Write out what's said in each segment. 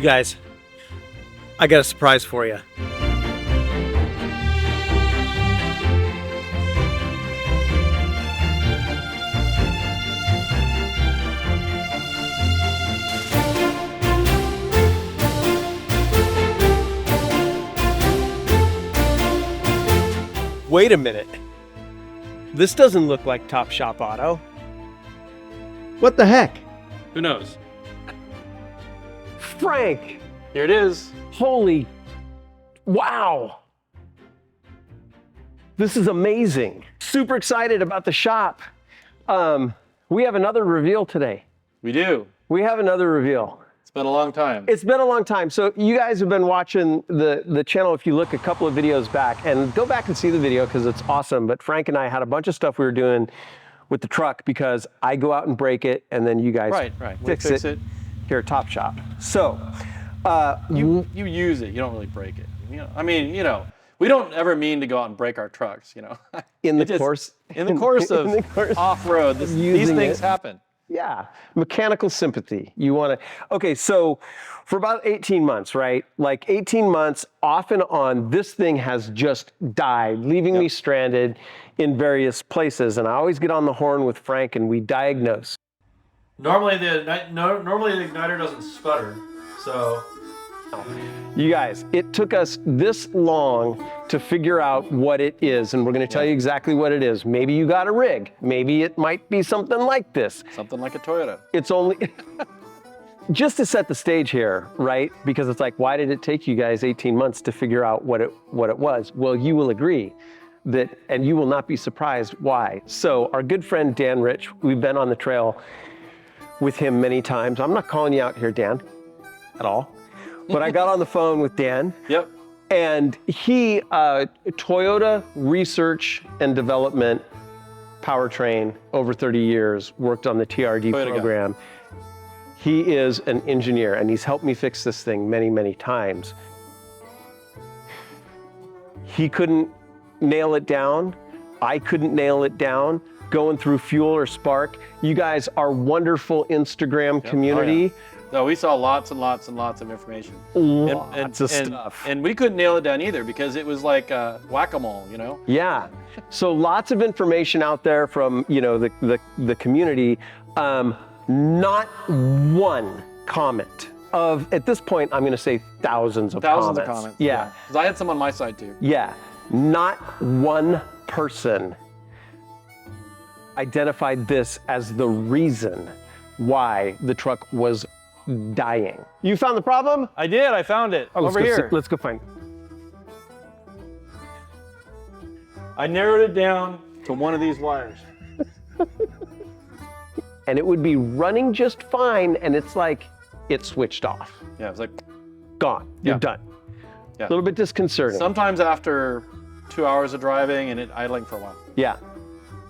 guys, I got a surprise for you. Wait a minute. This doesn't look like Top Shop Auto. What the heck? Who knows? Frank! Here it is. Holy, wow. This is amazing. Super excited about the shop. We have another reveal today. We do. We have another reveal. It's been a long time. It's been a long time. So you guys have been watching the channel if you look a couple of videos back, and go back and see the video because it's awesome. But Frank and I had a bunch of stuff we were doing with the truck because I go out and break it and then you guys fix it here at Top Shop. So you use it, you don't really break it. You know, I mean, you know, we don't ever mean to go out and break our trucks, you know. In the course of off-road, these things happen. Yeah, mechanical sympathy. You want to, okay, so for about 18 months, right? Like 18 months off and on, this thing has just died, leaving me stranded in various places. And I always get on the horn with Frank and we diagnose. Normally the igniter doesn't sputter, so. You guys, it took us this long to figure out what it is, and we're going to tell you exactly what it is. Maybe you got a rig. Maybe it might be something like this. Something like a Toyota. It's only, just to set the stage here, right? Because it's like, why did it take you guys 18 months to figure out what it was? Well, you will agree that, and you will not be surprised why. So our good friend Dan Rich, we've been on the trail with him many times. I'm not calling you out here, Dan, at all. But I got on the phone with Dan. Yep. And he, Toyota research and development powertrain, over 30 years, worked on the TRD program. Guy. He is an engineer and he's helped me fix this thing many, many times. He couldn't nail it down. I couldn't nail it down. Going through fuel or spark. You guys are wonderful Instagram community. Oh, yeah. No, we saw lots and lots and lots of information. Lots of stuff. And we couldn't nail it down either because it was like whack-a-mole, you know? Yeah. So lots of information out there from, you know, the community. Not one comment of, at this point, I'm going to say thousands of comments. Yeah. Because I had some on my side too. Yeah. Not one person identified this as the reason why the truck was dying. You found the problem? I did, I found it. Over here. Let's go find it. I narrowed it down to one of these wires. And it would be running just fine, and it's like, it switched off. Yeah, it was like, gone, you're done. Yeah. A little bit disconcerting. Sometimes after 2 hours of driving and it idling for a while. Yeah.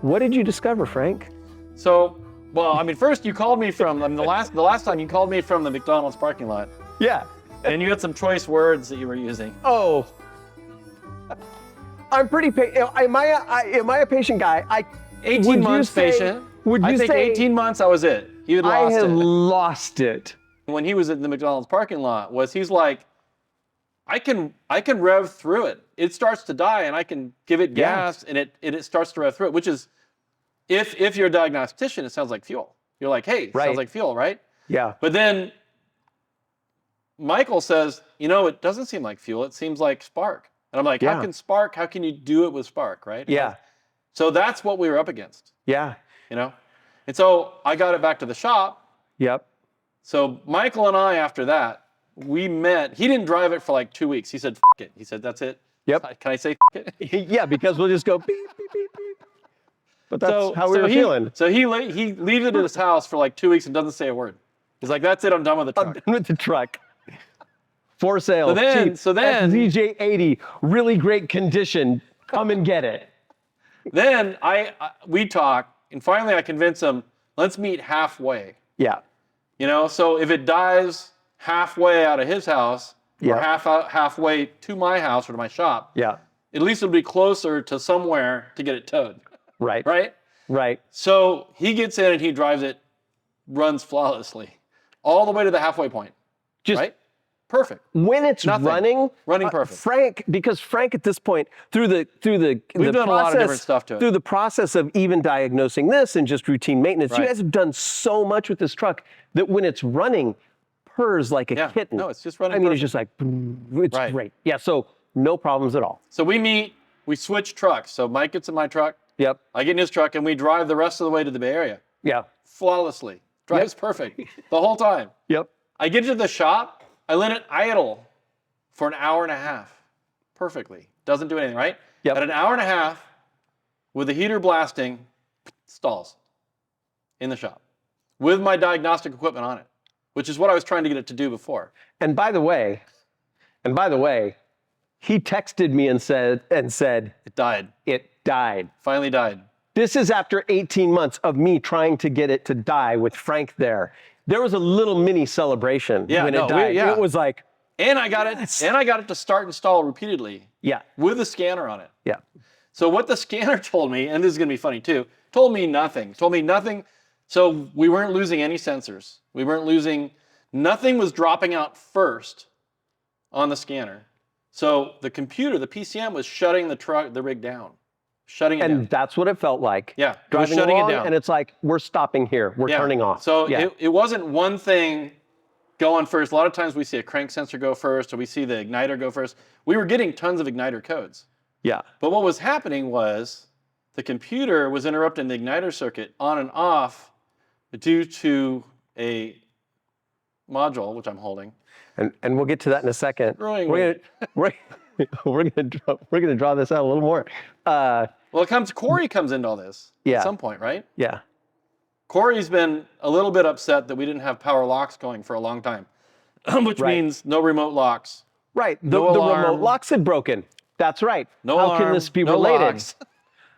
What did you discover, Frank? So, well, I mean, first you called me from, the last time you called me from the McDonald's parking lot. Yeah. And you had some choice words that you were using. Oh. I'm pretty patient. Am I a patient guy? 18 months patient. Would you I think say 18 months, that was it. He had lost it. I had lost it. When he was in the McDonald's parking lot, he's like, I can rev through it. It starts to die and I can give it gas and it starts to rev through it, which is, if you're a diagnostician, it sounds like fuel. You're like, hey, it sounds like fuel, right? Yeah. But then Michael says, you know, it doesn't seem like fuel. It seems like spark. And I'm like, how can you do it with spark, right? Yeah. So that's what we were up against. Yeah. You know? And so I got it back to the shop. Yep. So Michael and I, after that, we met. He didn't drive it for like 2 weeks. He said, F it. He said, that's it. Yep. Can I say F it? Yeah, because we'll just go beep, beep, beep, beep. But that's how we were feeling. So he leaves it at his house for like 2 weeks and doesn't say a word. He's like, that's it, I'm done with the truck. I'm done with the truck. For sale. So then FZJ80, really great condition. Come and get it. Then we talk, and finally I convince him, let's meet halfway. Yeah. You know, so if it dies halfway out of his house, or halfway to my house or to my shop, at least it'll be closer to somewhere to get it towed. Right. Right? Right. So he gets in and he drives it, runs flawlessly, all the way to the halfway point. Just right? Perfect. When it's Nothing. running perfect. Because Frank at this point, through the We've done a lot of different stuff to it. through the process of even diagnosing this and just routine maintenance, you Right. guys have done so much with this truck that when it's running, purrs like a kitten. No, it's just running I mean, perfect. it's just like, it's Right. great. Yeah, so no problems at all. So we switch trucks. So Mike gets in my truck, Yep. I get in his truck, and we drive the rest of the way to the Bay Area. Yeah. Flawlessly. Drives perfect the whole time. Yep. I get to the shop, I let it idle for an hour and a half. Perfectly. Doesn't do anything, right? Yep. At an hour and a half, with the heater blasting, stalls in the shop with my diagnostic equipment on it, which is what I was trying to get it to do before. And by the way, he texted me and said, It died. it died. Finally died. This is after 18 months of me trying to get it to die with Frank there. There was a little mini celebration when it died. It was like, And I got it to start and stall repeatedly yeah, with a scanner on it. yeah. So what the scanner told me, and this is going to be funny too, told me nothing. So we weren't losing any sensors. Nothing was dropping out first on the scanner. So the computer, the PCM, was shutting the rig down. Shutting it down. And that's what it felt like. Yeah, it was Driving shutting it along, down. and it's like, we're stopping here. We're turning off. So yeah. it wasn't one thing going first. A lot of times we see a crank sensor go first, or we see the igniter go first. We were getting tons of igniter codes. Yeah. But what was happening was the computer was interrupting the igniter circuit on and off due to a module, which I'm holding. And we'll get to that in a second. Growing We're gonna draw this out a little more. Well, Corey comes into all this Yeah. at some point, right? Yeah. Corey's been a little bit upset that we didn't have power locks going for a long time, which Right. means no remote locks. Right. No the alarm. remote locks had broken. That's right. No How alarm, can this be no related? locks.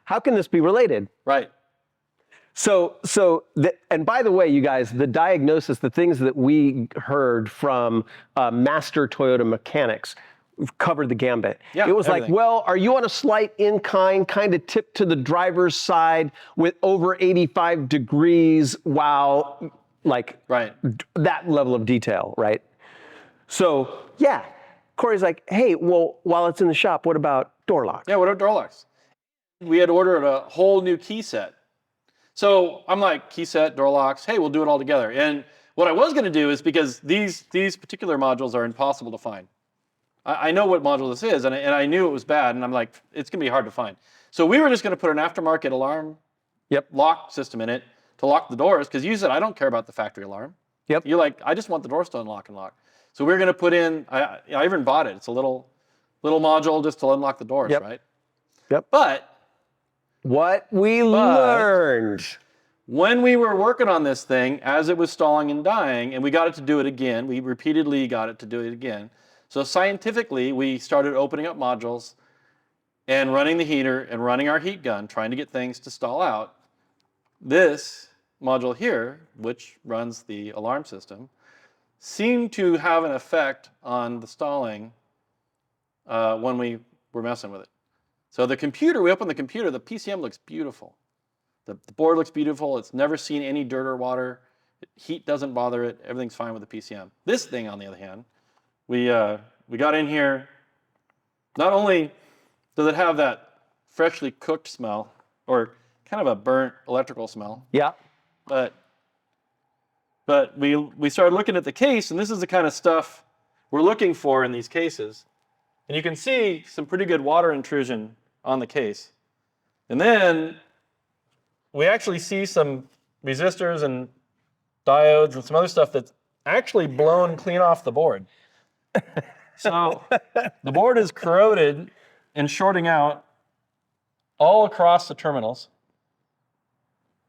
How can this be related? Right. And by the way, you guys, the diagnosis, the things that we heard from master Toyota mechanics covered the gambit. Yeah, it was everything. like, well, are you on a slight incline, kind of tipped to the driver's side with over 85 degrees while, like, Right. that level of detail, right? So, yeah, Corey's like, hey, well, while it's in the shop, what about door locks? Yeah, what are door locks? We had ordered a whole new key set. So I'm like, key set, door locks, hey, we'll do it all together. And what I was going to do is, because these particular modules are impossible to find. I know what module this is, and I knew it was bad, and I'm like, it's going to be hard to find. So we were just going to put an aftermarket alarm lock system in it to lock the doors, because you said, I don't care about the factory alarm. Yep. You're like, I just want the doors to unlock and lock. So we're going to put in, I even bought it. It's a little module just to unlock the doors, right? Yep. But what we learned. When we were working on this thing, as it was stalling and dying, and we got it to do it again, we repeatedly got it to do it again. So scientifically, we started opening up modules and running the heater and running our heat gun, trying to get things to stall out. This module here, which runs the alarm system, seemed to have an effect on the stalling when we were messing with it. So the computer, we opened the computer, the PCM looks beautiful. The board looks beautiful. It's never seen any dirt or water. Heat doesn't bother it. Everything's fine with the PCM. This thing, on the other hand, we got in here. Not only does it have that freshly cooked smell, or kind of a burnt electrical smell, Yeah. but we started looking at the case, and this is the kind of stuff we're looking for in these cases. And you can see some pretty good water intrusion on the case. And then we actually see some resistors and diodes and some other stuff that's actually blown clean off the board. So the board is corroded and shorting out all across the terminals.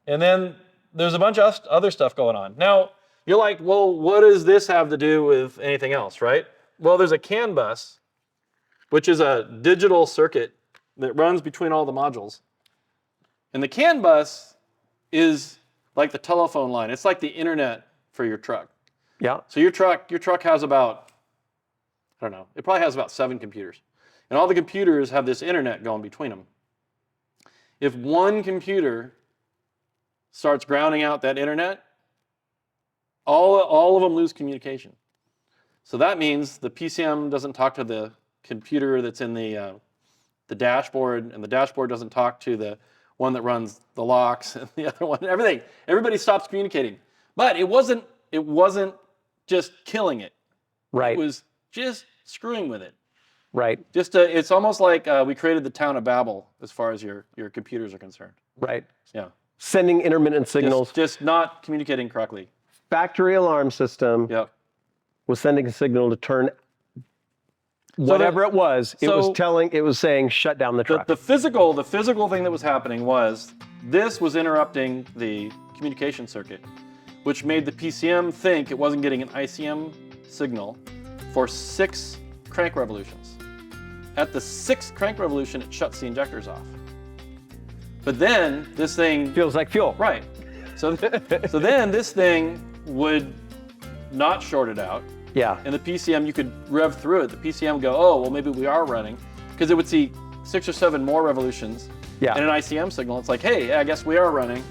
And then there's a bunch of other stuff going on. Now, you're like, well, what does this have to do with anything else, right? Well, there's a CAN bus, which is a digital circuit that runs between all the modules. And the CAN bus is like the telephone line. It's like the internet for your truck. Yeah. So your truck has about, I don't know, it probably has about 7 computers. And all the computers have this internet going between them. If one computer starts grounding out that internet, all of them lose communication. So that means the PCM doesn't talk to the computer that's in the dashboard, and the dashboard doesn't talk to the one that runs the locks and the other one. Everybody stops communicating. But it wasn't just killing it. Right. It was just screwing with it. Right. It's almost like we created the town of Babel as far as your computers are concerned. Right. Yeah. Sending intermittent signals. Just not communicating correctly. Factory alarm system Yep. was sending a signal to turn whatever it was. It was saying shut down the truck. The physical thing that was happening was this was interrupting the communication circuit, which made the PCM think it wasn't getting an ICM signal for 6 crank revolutions. At the 6th crank revolution, it shuts the injectors off. But then this thing feels like fuel. Right. So then this thing would not short it out. Yeah. And the PCM, you could rev through it. The PCM would go, oh, well, maybe we are running. Because it would see 6 or 7 more revolutions and an ICM signal. It's like, hey, I guess we are running.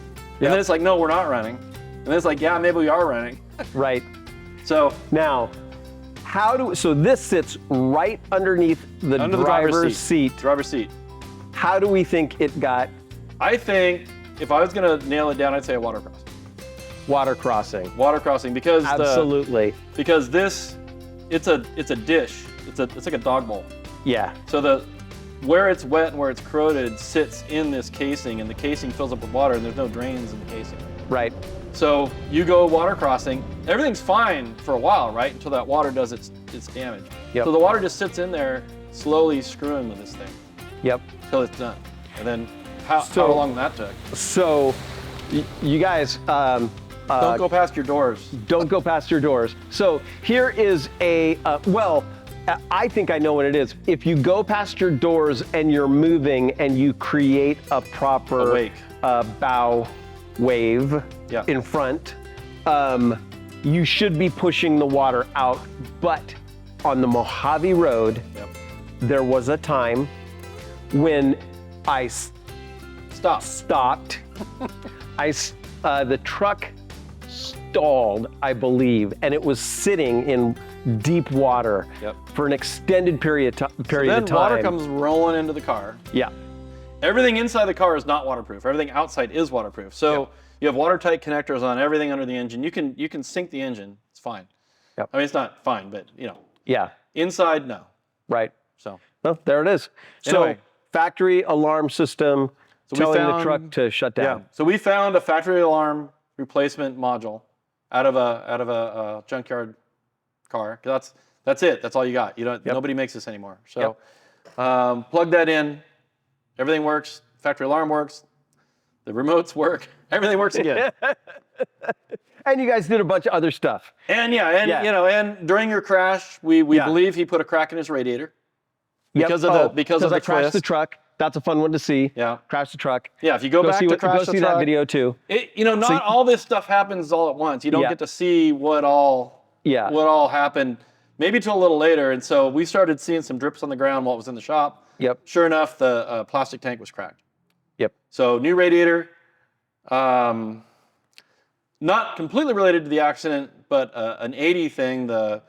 And then it's like, no, we're not running. And then it's like, yeah, maybe we are running. Right. So now, so this sits right underneath the driver's seat. Driver's seat. How do we think it got? I think if I was going to nail it down, I'd say a water crossing. Water crossing. Water crossing, because absolutely. Because this, it's a dish. It's like a dog bowl. Yeah. So where it's wet and where it's corroded sits in this casing, and the casing fills up with water, and there's no drains in the casing. Right. So you go water crossing, everything's fine for a while, right? Until that water does its damage. Yep. So the water just sits in there, slowly screwing with this thing. Yep. Until it's done. And then how long that took? So you guys, don't go past your doors. Don't go past your doors. So here is I think I know what it is. If you go past your doors and you're moving and you create a proper bow wave in front, you should be pushing the water out. But on the Mojave Road, there was a time when I stopped. The truck stalled, I believe, and it was sitting in deep water for an extended period of time. Then water comes rolling into the car. Yeah. Everything inside the car is not waterproof. Everything outside is waterproof. So you have watertight connectors on everything under the engine. You can sink the engine. It's fine. Yep. I mean, it's not fine, but Yeah. Inside, no. Right. So. Well, there it is. Anyway. So factory alarm system telling the truck to shut down. Yeah. So we found a factory alarm replacement module out of a junkyard car. That's it. That's all you got. Nobody makes this anymore. So plug that in. Everything works. Factory alarm works. The remotes work. Everything works again. And you guys did a bunch of other stuff. And and during your crash, we believe he put a crack in his radiator because of the I crashed the truck. That's a fun one to see. Yeah. Crash the truck. Yeah, if you go back to crash the truck. Go see that video too. Not all this stuff happens all at once. You don't get to see what all happened, maybe till a little later. And so we started seeing some drips on the ground while it was in the shop. Yep. Sure enough, the plastic tank was cracked. Yep. So new radiator, not completely related to the accident, but an 80 thing, the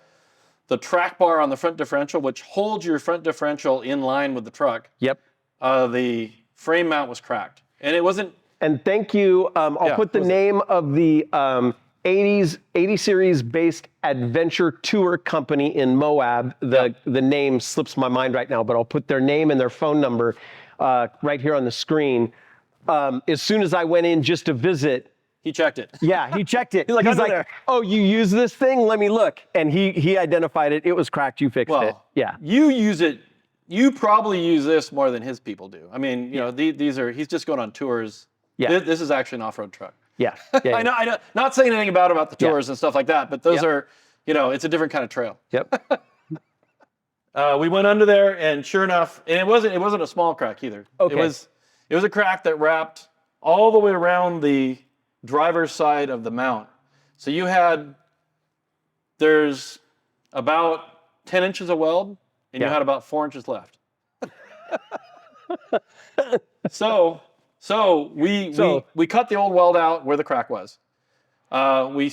track bar on the front differential, which holds your front differential in line with the truck. Yep. The frame mount was cracked, and it wasn't. And thank you. I'll put the name of the 80 series based adventure tour company in Moab. The name slips my mind right now, but I'll put their name and their phone number right here on the screen. As soon as I went in just to visit, he checked it. Yeah, he checked it. He's like, oh, you use this thing? Let me look. And he identified it. It was cracked. You fixed it. Yeah. You use it. You probably use this more than his people do. I mean, these are. He's just going on tours. Yeah. This is actually an off-road truck. Yeah. I know. Not saying anything about the tours and stuff like that, but those are, it's a different kind of trail. Yep. We went under there, and sure enough, and it wasn't a small crack either. Okay. It was a crack that wrapped all the way around the driver's side of the mount. So there's about 10 inches of weld, and you had about 4 inches left. So we cut the old weld out where the crack was. We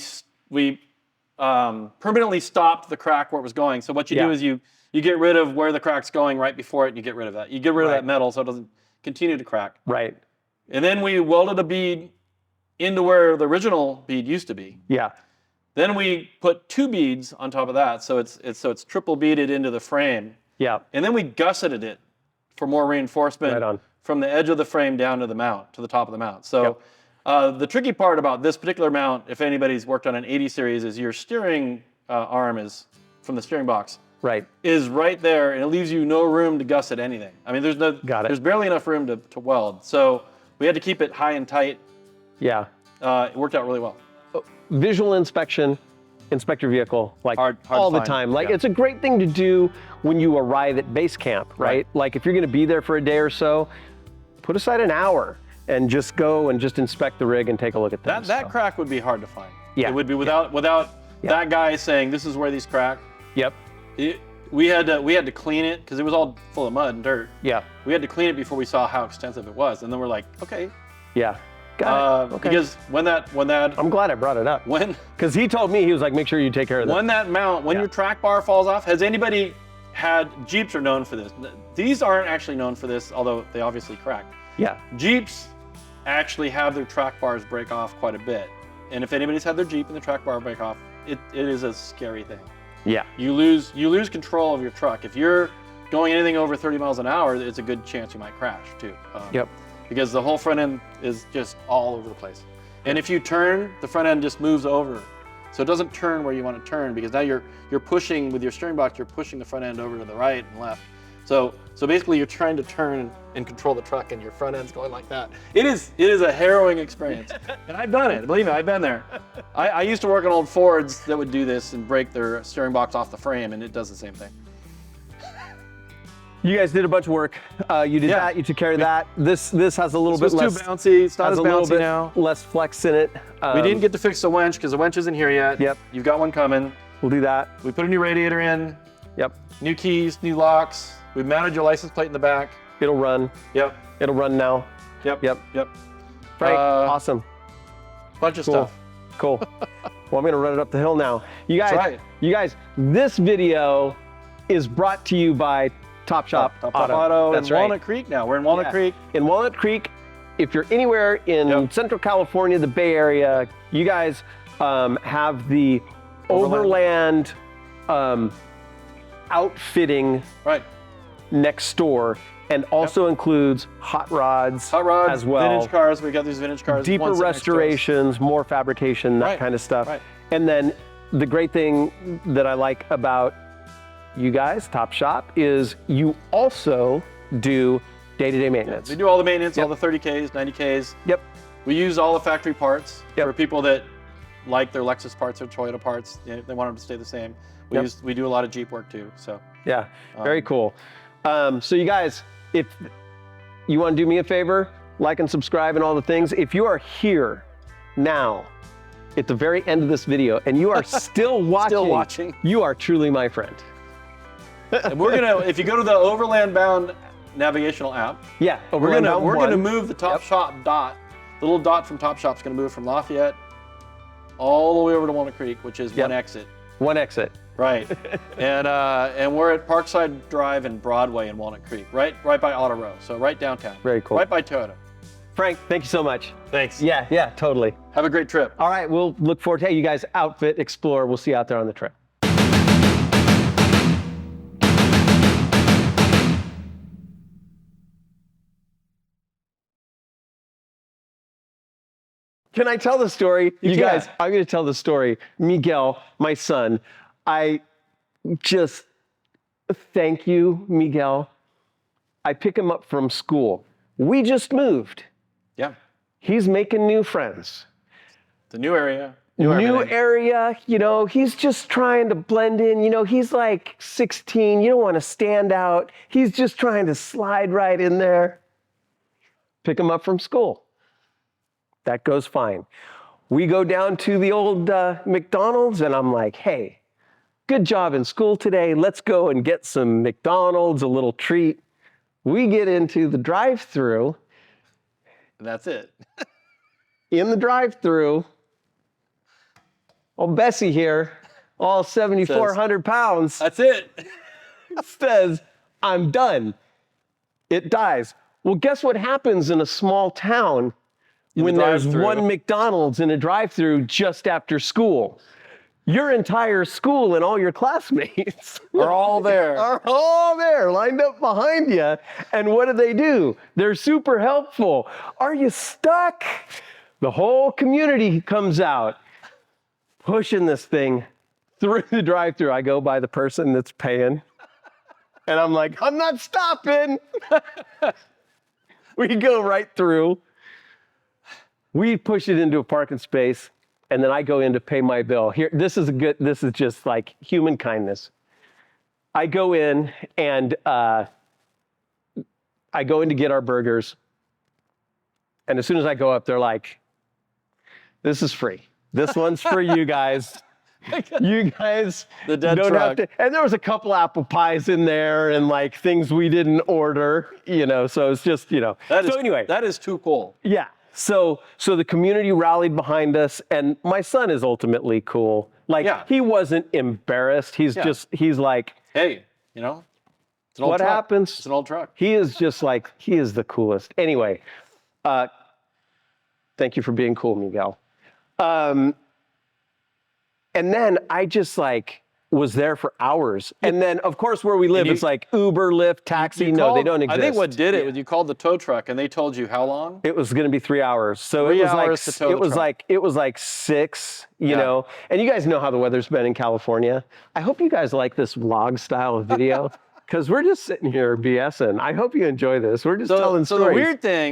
permanently stopped the crack where it was going. So what you do is you get rid of where the crack's going right before it, and you get rid of that. You get rid of that metal so it doesn't continue to crack. Right. And then we welded a bead into where the original bead used to be. Yeah. Then we put 2 beads on top of that, so it's triple beaded into the frame. Yeah. And then we gusseted it for more reinforcement from the edge of the frame down to the mount, to the top of the mount. So the tricky part about this particular mount, if anybody's worked on an 80 series, is your steering arm is from the steering box. Right. Is right there, and it leaves you no room to gusset anything. I mean, there's barely enough room to weld. So we had to keep it high and tight. Yeah. It worked out really well. Visual inspection, inspect your vehicle like hard all to the find. time. Like it's a great thing to do when you arrive at base camp, right? Like if you're going to be there for a day or so, put aside an hour and just go and just inspect the rig and take a look at things. That crack would be hard to find. Yeah. It would be without that guy saying this is where these crack. Yep. We had to clean it because it was all full of mud and dirt. Yeah. We had to clean it before we saw how extensive it was, and then we're like, okay. Yeah. Got it. Okay. Because when that I'm glad I brought it up. Because he told me, he was like, make sure you take care of that. When that mount, when your track bar falls off, has anybody had, Jeeps are known for this. These aren't actually known for this, although they obviously crack. Yeah. Jeeps actually have their track bars break off quite a bit. And if anybody's had their Jeep and the track bar break off, it is a scary thing. Yeah. You lose control of your truck. If you're going anything over 30 miles an hour, it's a good chance you might crash too. Yep. Because the whole front end is just all over the place. And if you turn, the front end just moves over. So it doesn't turn where you want to turn, because now you're pushing with your steering box, you're pushing the front end over to the right and left. So basically you're trying to turn and control the truck, and your front end's going like that. It is a harrowing experience. And I've done it, believe me, I've been there. I used to work on old Fords that would do this and break their steering box off the frame, and it does the same thing. You guys did a bunch of work. You did that. You took care of that. This has a little bit less. Too bouncy. It's not as bouncy now. Less flex in it. We didn't get to fix the winch because the winch isn't here yet. Yep. You've got one coming. We'll do that. We put a new radiator in. Yep. New keys, new locks. We've mounted your license plate in the back. It'll run. Yep. It'll run now. Yep. Yep. Yep. Right. Awesome. Bunch of stuff. Cool. Well, I'm gonna run it up the hill now. You guys. That's right. You guys. This video is brought to you by Top Shop Auto. That's in right. Walnut Creek now. We're in Walnut Creek. In Walnut Creek, if you're anywhere in Central California, the Bay Area, you guys have the Overland outfitting next door, and also includes hot rods as well. Vintage cars. We got these vintage cars. Deeper restorations, more fabrication, that kind of stuff. Right. And then the great thing that I like about you guys, Top Shop, is you also do day-to-day maintenance. We do all the maintenance, all the 30Ks, 90Ks. Yep. We use all the factory parts for people that like their Lexus parts or Toyota parts. They want them to stay the same. We do a lot of Jeep work too. So yeah, very cool. So you guys, if you want to do me a favor, like and subscribe and all the things. If you are here now at the very end of this video and you are still watching, you are truly my friend. And we're gonna, if you go to the Overland Bound navigational app, we're gonna move the Top Shop dot. The little dot from Top Shop's gonna move from Lafayette all the way over to Walnut Creek, which is one exit. One exit. Right. And we're at Parkside Drive and Broadway in Walnut Creek, right by Auto Row, so right downtown. Very cool. Right by Toyota. Frank, thank you so much. Thanks. Yeah, totally. Have a great trip. All right, we'll look forward to you guys outfit, explore. We'll see you out there on the trip. Can I tell the story? You guys, I'm going to tell the story. Miguel, my son, I just thank you, Miguel. I pick him up from school. We just moved. Yeah. He's making new friends. The new area. New area, you know, he's just trying to blend in. You know, he's like 16. You don't want to stand out. He's just trying to slide right in there. Pick him up from school. That goes fine. We go down to the old McDonald's, and I'm like, hey, good job in school today. Let's go and get some McDonald's, a little treat. We get into the drive-thru. And that's it. In the drive-thru, old Bessie here all 7,400 pounds, That's it. says, I'm done. It dies. Well, guess what happens in a small town when there's one McDonald's in a drive-through just after school? Your entire school and all your classmates Are all there. are all there, lined up behind you. And what do? They're super helpful. Are you stuck? The whole community comes out, pushing this thing through the drive-thru. I go by the person that's paying, and I'm like, I'm not stopping. We go right through. We push it into a parking space. And then I go in to pay my bill. Here, this is just like human kindness. I go in and I go in to get our burgers. And as soon as I go up, they're like, this is free. This one's for you guys. You guys The dead don't truck. have to. And there was a couple apple pies in there and like things we didn't order, so it's just, anyway. That is too cool. Yeah. So the community rallied behind us, and my son is ultimately cool. Like, He wasn't embarrassed. He's like, Hey, it's an old what truck. happens? It's an old truck. He is just like, he is the coolest. Anyway, thank you for being cool, Miguel. And then I just was there for hours. And then, of course, where we live, it's like Uber, Lyft, taxi. No, they don't exist. I think what did it was you called the tow truck and they told you how long? It was going to be 3 hours. So 3 it was hours to tow the truck. it was like 6, know. And you guys know how the weather's been in California. I hope you guys like this vlog style of video because we're just sitting here BSing. I hope you enjoy this. We're just telling stories. So the weird thing